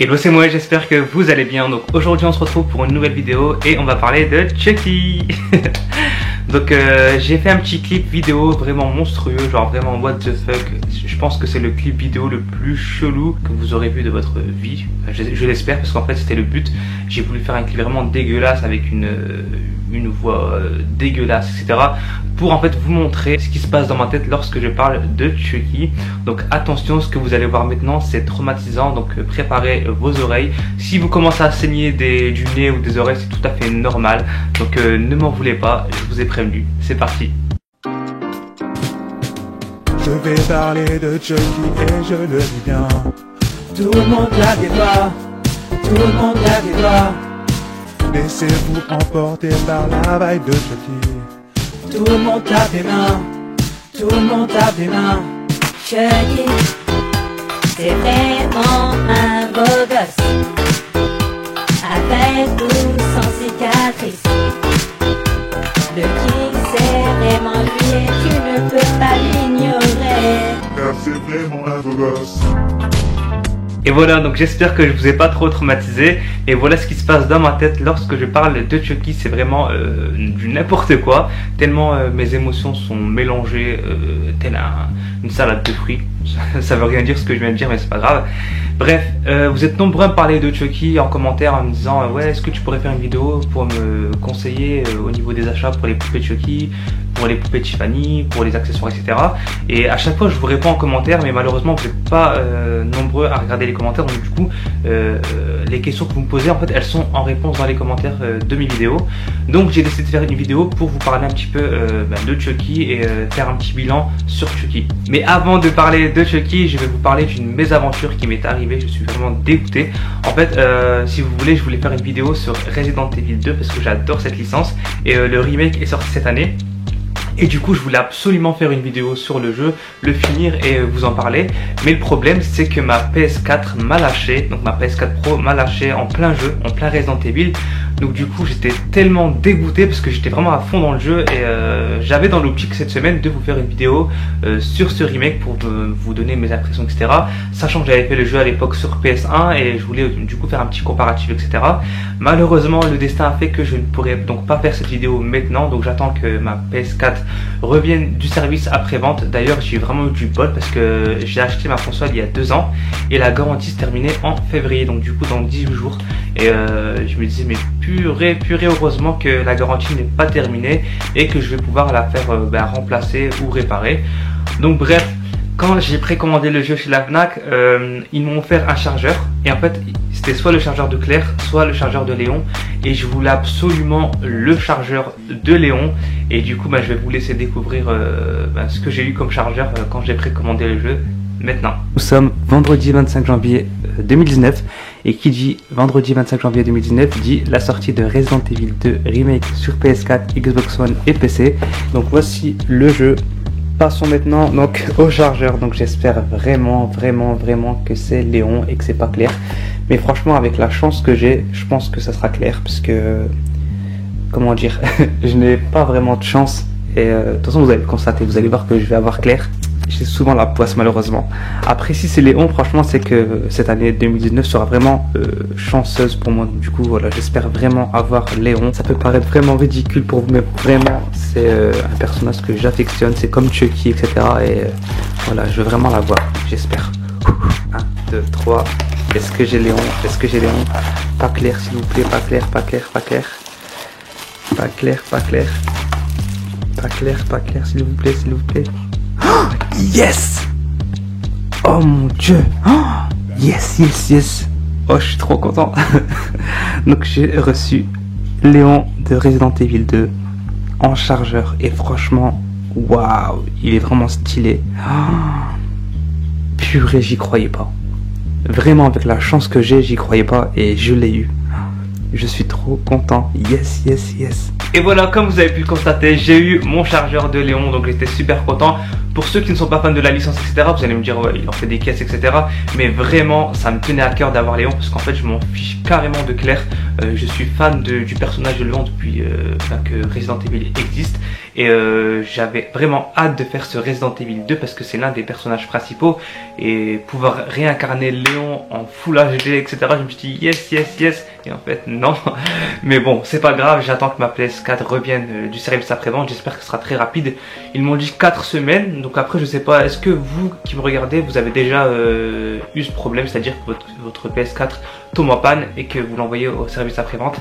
Hello, c'est moi, j'espère que vous allez bien. Donc aujourd'hui on se retrouve pour une nouvelle vidéo et on va parler de Chucky. Donc j'ai fait un petit clip vidéo vraiment monstrueux, genre vraiment what the fuck. Je pense que c'est le clip vidéo le plus chelou que vous aurez vu de votre vie. Je l'espère, parce qu'en fait c'était le but. J'ai voulu faire un clip vraiment dégueulasse avec une voix dégueulasse, etc. Pour en fait vous montrer ce qui se passe dans ma tête lorsque je parle de Chucky. Donc attention, ce que vous allez voir maintenant c'est traumatisant, donc préparez vos oreilles. Si vous commencez à saigner du nez ou des oreilles, c'est tout à fait normal, donc ne m'en voulez pas, je vous ai prévenu. C'est parti. Je vais parler de Chucky et je le dis bien. Tout le monde claque des doigts, tout le monde claque des doigts. Laissez-vous emporter par la vibe de Chucky. Tout le monde tape des mains, tout le monde tape des mains. Chucky, c'est vraiment un beau gosse, avec ou sans cicatrice. Le king c'est vraiment lui et tu ne peux pas l'ignorer. Car c'est vraiment un beau gosse. Et voilà, donc j'espère que je vous ai pas trop traumatisé. Et voilà ce qui se passe dans ma tête lorsque je parle de Chucky. C'est vraiment du n'importe quoi. Tellement mes émotions sont mélangées, telle une salade de fruits. Ça veut rien dire ce que je viens de dire, mais c'est pas grave. Bref, vous êtes nombreux à me parler de Chucky en commentaire en me disant ouais, est-ce que tu pourrais faire une vidéo pour me conseiller au niveau des achats pour les poupées Chucky, pour les poupées Tiffany, pour les accessoires, etc. Et à chaque fois je vous réponds en commentaire, mais malheureusement vous n'êtes pas nombreux à regarder les commentaires. Donc du coup les questions que vous me posez en fait elles sont en réponse dans les commentaires de mes vidéos. Donc j'ai décidé de faire une vidéo pour vous parler un petit peu de Chucky et faire un petit bilan sur Chucky. Mais avant de parler de Chucky, je vais vous parler d'une mésaventure qui m'est arrivée. Je suis vraiment dégoûté. En fait si vous voulez, je voulais faire une vidéo sur Resident Evil 2 parce que j'adore cette licence et le remake est sorti cette année. Et du coup je voulais absolument faire une vidéo sur le jeu, le finir et vous en parler. Mais le problème c'est que ma PS4 m'a lâché, donc ma PS4 Pro m'a lâché en plein jeu, en plein Resident Evil. Donc du coup j'étais tellement dégoûté parce que j'étais vraiment à fond dans le jeu. Et j'avais dans l'optique cette semaine de vous faire une vidéo sur ce remake pour vous donner mes impressions, etc. Sachant que j'avais fait le jeu à l'époque sur PS1 et je voulais du coup faire un petit comparatif, etc. Malheureusement le destin a fait que je ne pourrais donc pas faire cette vidéo maintenant. Donc j'attends que ma PS4 reviennent du service après-vente. D'ailleurs j'ai vraiment eu du bol parce que j'ai acheté ma console il y a 2 ans et la garantie se terminait en février, donc du coup dans 18 jours. Et je me disais mais purée, heureusement que la garantie n'est pas terminée et que je vais pouvoir la faire remplacer ou réparer. Donc bref, quand j'ai précommandé le jeu chez la Fnac, ils m'ont offert un chargeur. Et en fait, c'était soit le chargeur de Claire, soit le chargeur de Léon. Et je voulais absolument le chargeur de Léon. Et du coup, je vais vous laisser découvrir ce que j'ai eu comme chargeur quand j'ai précommandé le jeu maintenant. Nous sommes vendredi 25 janvier 2019. Et qui dit vendredi 25 janvier 2019 dit la sortie de Resident Evil 2 Remake sur PS4, Xbox One et PC. Donc voici le jeu. Passons maintenant donc au chargeur. Donc j'espère vraiment que c'est Léon et que c'est pas Claire. Mais franchement avec la chance que j'ai, je pense que ça sera Claire parce que comment dire, je n'ai pas vraiment de chance. Et de toute façon vous allez le constater, vous allez voir que je vais avoir Claire. J'ai souvent la poisse malheureusement. Après si c'est Léon, franchement c'est que cette année 2019 sera vraiment chanceuse pour moi. Du coup voilà, j'espère vraiment avoir Léon. Ça peut paraître vraiment ridicule pour vous, mais vraiment c'est un personnage que j'affectionne. C'est comme Chucky, etc. Et voilà, je veux vraiment l'avoir, j'espère. 1, 2, 3. Est-ce que j'ai Léon? Est-ce que j'ai Léon? Pas Claire s'il vous plaît, pas Claire, pas Claire, pas Claire. Pas Claire, pas Claire. Pas Claire, pas Claire s'il vous plaît, s'il vous plaît. Oh, yes! Oh mon dieu! Oh, yes! Oh, je suis trop content! Donc, j'ai reçu Léon de Resident Evil 2 en chargeur. Et franchement, waouh! Il est vraiment stylé. Oh, purée, j'y croyais pas. Vraiment, avec la chance que j'ai, j'y croyais pas. Et je l'ai eu. Je suis trop content. Yes. Et voilà, comme vous avez pu le constater, j'ai eu mon chargeur de Léon, donc j'étais super content. Pour ceux qui ne sont pas fans de la licence, etc., vous allez me dire ouais, il en fait des caisses, etc. Mais vraiment, ça me tenait à cœur d'avoir Léon parce qu'en fait, je m'en fiche carrément de Claire. Je suis fan du personnage de Léon depuis que Resident Evil existe. et j'avais vraiment hâte de faire ce Resident Evil 2 parce que c'est l'un des personnages principaux et pouvoir réincarner Léon en Full HD, etc. Je me suis dit yes, yes, yes, et en fait non. Mais bon, c'est pas grave, j'attends que ma PS4 revienne du service après-vente, j'espère que ce sera très rapide. Ils m'ont dit 4 semaines, donc après je sais pas, est-ce que vous qui me regardez, vous avez déjà eu ce problème, c'est-à-dire que votre PS4 tombe en panne et que vous l'envoyez au service après-vente?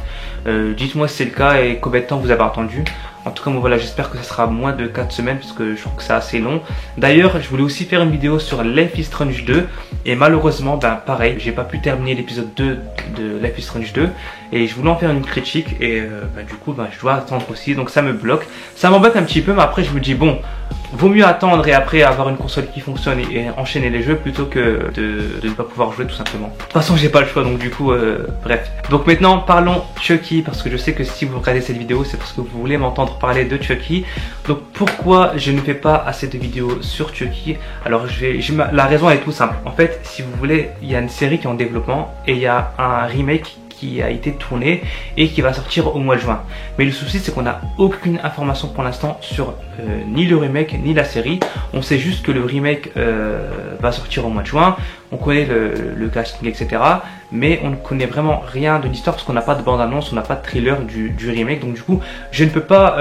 Dites-moi si c'est le cas et combien de temps vous avez attendu. En tout cas, moi, voilà, j'espère que ce sera moins de 4 semaines parce que je trouve que c'est assez long. D'ailleurs, je voulais aussi faire une vidéo sur Life is Strange 2 et malheureusement, ben pareil, j'ai pas pu terminer l'épisode 2 de Life is Strange 2 et je voulais en faire une critique et du coup, ben, je dois attendre aussi, donc ça me bloque. Ça m'embête un petit peu, mais après, je me dis bon, vaut mieux attendre et après avoir une console qui fonctionne et enchaîner les jeux plutôt que de ne pas pouvoir jouer tout simplement. De toute façon, j'ai pas le choix, donc du coup, bref. Donc maintenant, parlons Chucky parce que je sais que si vous regardez cette vidéo, c'est parce que vous voulez m'entendre parler de Chucky. Donc pourquoi je ne fais pas assez de vidéos sur Chucky? Alors la raison est tout simple. En fait, si vous voulez, il y a une série qui est en développement et il y a un remake qui a été tourné et qui va sortir au mois de juin. Mais le souci, c'est qu'on n'a aucune information pour l'instant sur ni le remake ni la série. On sait juste que le remake va sortir au mois de juin. On connaît le casting, etc. Mais on ne connaît vraiment rien de l'histoire parce qu'on n'a pas de bande-annonce, on n'a pas de trailer du remake. Donc du coup, je ne peux pas...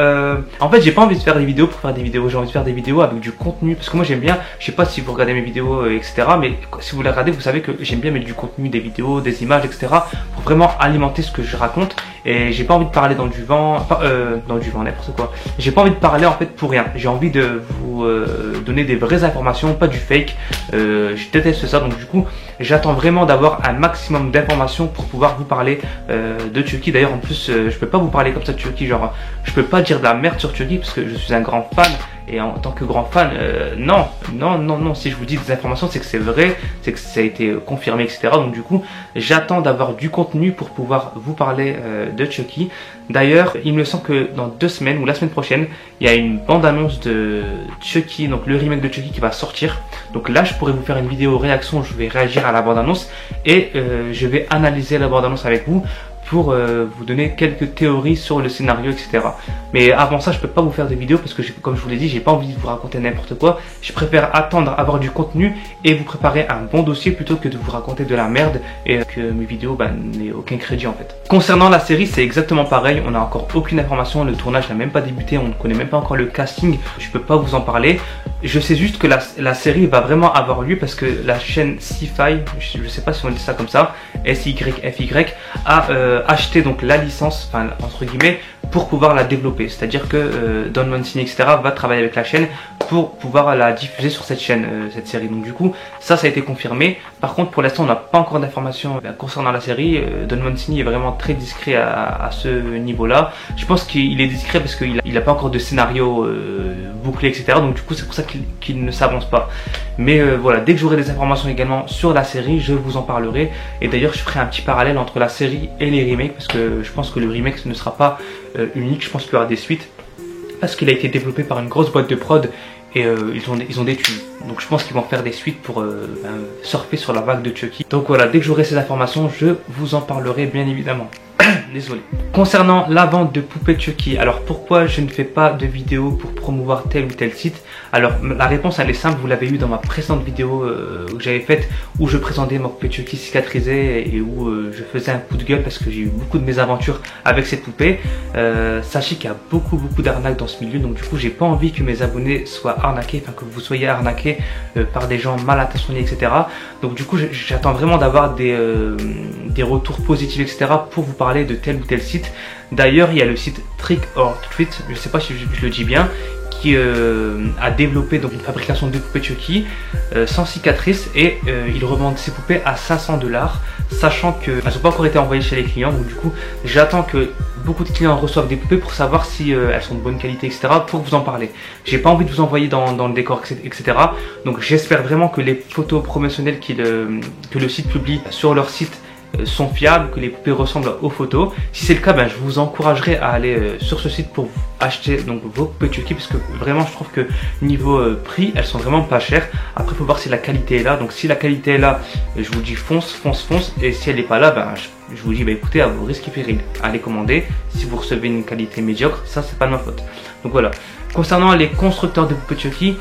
En fait, j'ai pas envie de faire des vidéos pour faire des vidéos. J'ai envie de faire des vidéos avec du contenu. Parce que moi, j'aime bien... Je sais pas si vous regardez mes vidéos, etc. Mais si vous les regardez, vous savez que j'aime bien mettre du contenu, des vidéos, des images, etc. Pour vraiment alimenter ce que je raconte. Et j'ai pas envie de parler dans du vent... dans du vent, n'importe quoi. J'ai pas envie de parler en fait pour rien. J'ai envie de vous donner des vraies informations, pas du fake. Je déteste ça. Donc du coup, j'attends vraiment d'avoir un maximum d'informations pour pouvoir vous parler de Chucky. D'ailleurs, en plus, je peux pas vous parler comme ça de Chucky. Genre, je peux pas dire de la merde sur Chucky parce que je suis un grand fan. Et en tant que grand fan, non. Si je vous dis des informations, c'est que c'est vrai, c'est que ça a été confirmé, etc. Donc du coup, j'attends d'avoir du contenu pour pouvoir vous parler de Chucky. D'ailleurs, il me semble que dans 2 semaines ou la semaine prochaine, il y a une bande-annonce de Chucky, donc le remake de Chucky qui va sortir. Donc là, je pourrais vous faire une vidéo réaction, je vais réagir à la bande-annonce et je vais analyser la bande-annonce avec vous pour vous donner quelques théories sur le scénario, etc. Mais avant ça, je peux pas vous faire des vidéos parce que, comme je vous l'ai dit, j'ai pas envie de vous raconter n'importe quoi. Je préfère attendre, avoir du contenu et vous préparer un bon dossier plutôt que de vous raconter de la merde et que mes vidéos n'aient aucun crédit en fait. Concernant la série, c'est exactement pareil. On n'a encore aucune information. Le tournage n'a même pas débuté. On ne connaît même pas encore le casting. Je peux pas vous en parler. Je sais juste que la série va vraiment avoir lieu parce que la chaîne Sci-Fi, je sais pas si on dit ça comme ça, SYFY, a acheté donc la licence, enfin entre guillemets, pour pouvoir la développer. C'est-à-dire que Don Mancini, etc. va travailler avec la chaîne pour pouvoir la diffuser sur cette chaîne, cette série. Donc du coup, ça a été confirmé. Par contre, pour l'instant, on n'a pas encore d'informations concernant la série. Don Mancini est vraiment très discret à ce niveau-là. Je pense qu'il est discret parce qu'il n'a pas encore de scénario bouclé, etc. Donc du coup, c'est pour ça qu'il ne s'avance pas. Mais voilà, dès que j'aurai des informations également sur la série, je vous en parlerai. Et d'ailleurs, je ferai un petit parallèle entre la série et les remakes parce que je pense que le remake ne sera pas unique. Je pense qu'il y aura des suites parce qu'il a été développé par une grosse boîte de prod et ils ont des thunes. Donc je pense qu'ils vont faire des suites pour surfer sur la vague de Chucky. Donc voilà, dès que j'aurai ces informations, je vous en parlerai bien évidemment. Désolé. Concernant la vente de poupées Chucky, alors pourquoi je ne fais pas de vidéo pour promouvoir tel ou tel site? Alors la réponse elle est simple, vous l'avez eu dans ma précédente vidéo que j'avais faite où je présentais ma poupée Chucky cicatrisée et où je faisais un coup de gueule parce que j'ai eu beaucoup de mésaventures avec cette poupée. Sachez qu'il y a beaucoup d'arnaques dans ce milieu, donc du coup j'ai pas envie que mes abonnés soient arnaqués, enfin que vous soyez arnaqués par des gens mal intentionnés, etc. Donc du coup j'attends vraiment d'avoir des retours positifs, etc. pour vous parler de tel ou tel site. D'ailleurs, il y a le site Trick or Treat, je sais pas si je le dis bien, qui a développé donc une fabrication de poupées Chucky sans cicatrice et il revend ses poupées à 500 $, sachant qu'elles n'ont pas encore été envoyées chez les clients. Donc du coup, j'attends que beaucoup de clients reçoivent des poupées pour savoir si elles sont de bonne qualité, etc. pour vous en parler. J'ai pas envie de vous envoyer dans le décor, etc. Donc j'espère vraiment que les photos promotionnelles que le site publie sur leur site sont fiables, que les poupées ressemblent aux photos. Si c'est le cas, je vous encouragerai à aller sur ce site pour acheter donc vos poupées Chucky parce que vraiment je trouve que niveau prix elles sont vraiment pas chères. Après il faut voir si la qualité est là, donc si la qualité est là, je vous dis fonce, et si elle n'est pas là, je vous dis écoutez, à vos risques et périls, allez commander. Si vous recevez une qualité médiocre, ça c'est pas de ma faute. Donc voilà. Concernant les constructeurs de poupées Chucky,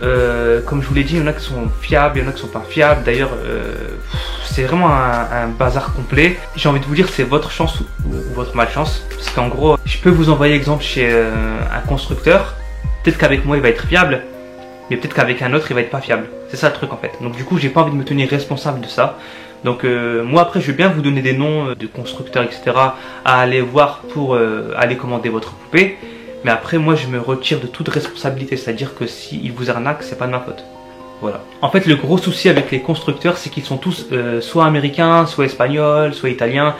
comme je vous l'ai dit, il y en a qui sont fiables, il y en a qui sont pas fiables. D'ailleurs, c'est vraiment un bazar complet. J'ai envie de vous dire que c'est votre chance ou votre malchance. Parce qu'en gros, je peux vous envoyer exemple chez un constructeur. Peut-être qu'avec moi il va être fiable, mais peut-être qu'avec un autre il va être pas fiable. C'est ça le truc en fait. Donc du coup, j'ai pas envie de me tenir responsable de ça. Donc moi après, je vais bien vous donner des noms de constructeurs, etc. à aller voir pour aller commander votre poupée. Mais après, moi, je me retire de toute responsabilité. C'est-à-dire que s'ils vous arnaquent, c'est pas de ma faute. Voilà. En fait, le gros souci avec les constructeurs, c'est qu'ils sont tous soit américains, soit espagnols, soit italiens.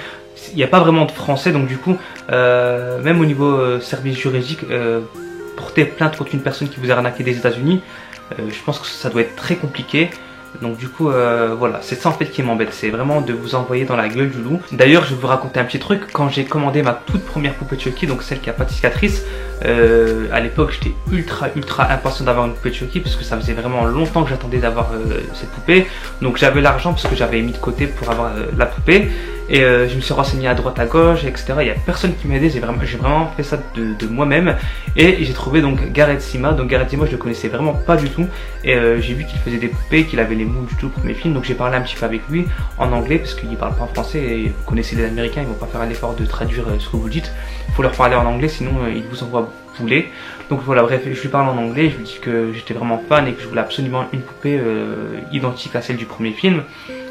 Il n'y a pas vraiment de français. Donc du coup, même au niveau service juridique, porter plainte contre une personne qui vous a arnaqué des États-Unis, je pense que ça doit être très compliqué. Donc du coup, voilà, c'est ça en fait qui m'embête, c'est vraiment de vous envoyer dans la gueule du loup. D'ailleurs, je vais vous raconter un petit truc. Quand j'ai commandé ma toute première poupée Chucky, donc celle qui a pas de cicatrice, à l'époque j'étais ultra impatient d'avoir une poupée Chucky parce que ça faisait vraiment longtemps que j'attendais d'avoir cette poupée. Donc j'avais l'argent parce que j'avais mis de côté pour avoir la poupée. Et je me suis renseigné à droite à gauche, etc. Il n'y a personne qui m'aidait, j'ai vraiment fait ça de moi-même. Et j'ai trouvé donc Gareth Sima. Donc Gareth Sima, je le connaissais vraiment pas du tout. Et j'ai vu qu'il faisait des poupées, qu'il avait les moves du tout pour mes films. Donc j'ai parlé un petit peu avec lui en anglais parce qu'il parle pas en français. Et vous connaissez les Américains, ils vont pas faire l'effort de traduire ce que vous dites. Il faut leur parler en anglais, sinon ils vous envoient bouler. Donc voilà, bref, je lui parle en anglais. Je lui dis que j'étais vraiment fan et que je voulais absolument une poupée identique à celle du premier film.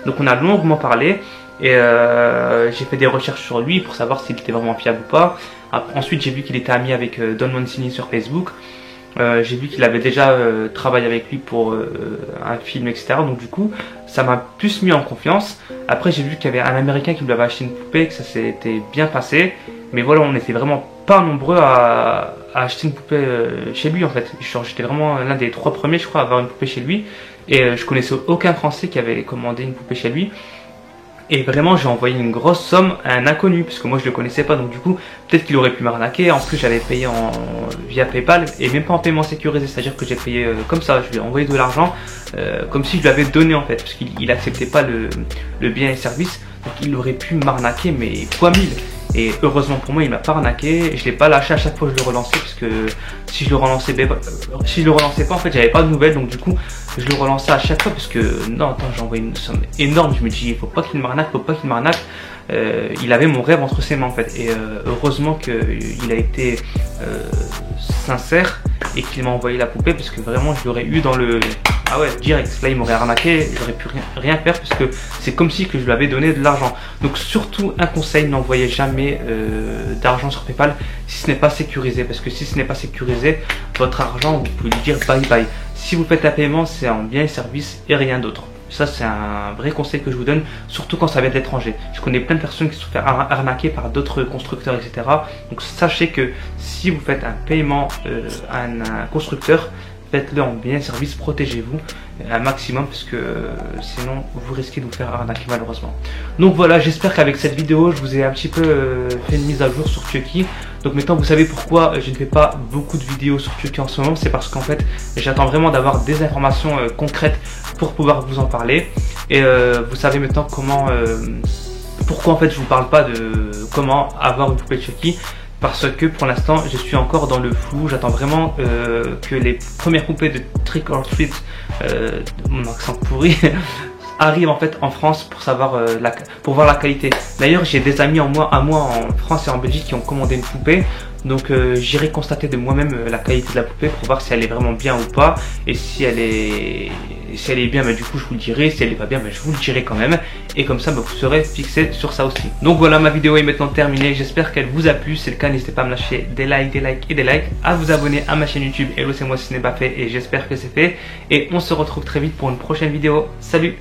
Donc on a longuement parlé. Et j'ai fait des recherches sur lui pour savoir s'il était vraiment fiable ou pas. Ensuite, j'ai vu qu'il était ami avec Don Mancini sur Facebook. J'ai vu qu'il avait déjà travaillé avec lui pour un film, etc. Donc du coup, ça m'a plus mis en confiance. Après, j'ai vu qu'il y avait un Américain qui lui avait acheté une poupée, que ça s'était bien passé. Mais voilà, on n'était vraiment pas nombreux à acheter une poupée chez lui en fait. J'étais vraiment l'un des 3 premiers, je crois, à avoir une poupée chez lui. Et je connaissais aucun Français qui avait commandé une poupée chez lui. Et vraiment, j'ai envoyé une grosse somme à un inconnu, parce que moi je le connaissais pas, donc du coup, peut-être qu'il aurait pu m'arnaquer. En plus, j'avais payé via PayPal, et même pas en paiement sécurisé, c'est-à-dire que j'ai payé comme ça, je lui ai envoyé de l'argent, comme si je lui avais donné en fait, parce qu'il acceptait pas le bien et service, donc il aurait pu m'arnaquer, mais fois 1000. Et heureusement pour moi, il m'a pas arnaqué. Je l'ai pas lâché à chaque fois que je le relançais, parce que si je le relançais pas, en fait, j'avais pas de nouvelles. Donc du coup, je le relançais à chaque fois parce que non, attends, j'ai envoyé une somme énorme. Je me dis, il faut pas qu'il m'arnaque, il avait mon rêve entre ses mains en fait. Et heureusement qu'il a été sincère et qu'il m'a envoyé la poupée, parce que vraiment, je l'aurais eu dans le... Ah ouais, direct, là il m'aurait arnaqué, j'aurais pu rien faire parce que c'est comme si que je lui avais donné de l'argent. Donc surtout un conseil, n'envoyez jamais d'argent sur PayPal si ce n'est pas sécurisé, parce que si ce n'est pas sécurisé, votre argent, vous pouvez lui dire bye bye. Si vous faites un paiement, c'est en biens et services et rien d'autre. Ça c'est un vrai conseil que je vous donne, surtout quand ça vient de l'étranger. Je connais plein de personnes qui se sont fait arnaquer par d'autres constructeurs, etc. Donc sachez que si vous faites un paiement à un constructeur, faites-le en bien service, protégez-vous un maximum, parce que sinon vous risquez de vous faire arnaquer malheureusement. Donc voilà, j'espère qu'avec cette vidéo je vous ai un petit peu fait une mise à jour sur Chucky. Donc maintenant vous savez pourquoi je ne fais pas beaucoup de vidéos sur Chucky en ce moment. C'est parce qu'en fait j'attends vraiment d'avoir des informations concrètes pour pouvoir vous en parler. Et vous savez maintenant comment pourquoi en fait je vous parle pas de comment avoir une poupée Chucky. Parce que pour l'instant je suis encore dans le flou, j'attends vraiment que les premières poupées de Trick or Treat, mon accent pourri, arrivent en fait en France pour savoir pour voir la qualité. D'ailleurs j'ai des amis à moi en France et en Belgique qui ont commandé une poupée. Donc j'irai constater de moi-même la qualité de la poupée pour voir si elle est vraiment bien ou pas. Et si elle est bien, bah, du coup je vous le dirai. Si elle est pas bien, bah, je vous le dirai quand même. Et comme ça, bah, vous serez fixé sur ça aussi. Donc voilà, ma vidéo est maintenant terminée. J'espère qu'elle vous a plu. Si c'est le cas, n'hésitez pas à me lâcher des likes, à vous abonner à ma chaîne YouTube. Hello, c'est moi si ce n'est pas fait. Et j'espère que c'est fait. Et on se retrouve très vite pour une prochaine vidéo. Salut!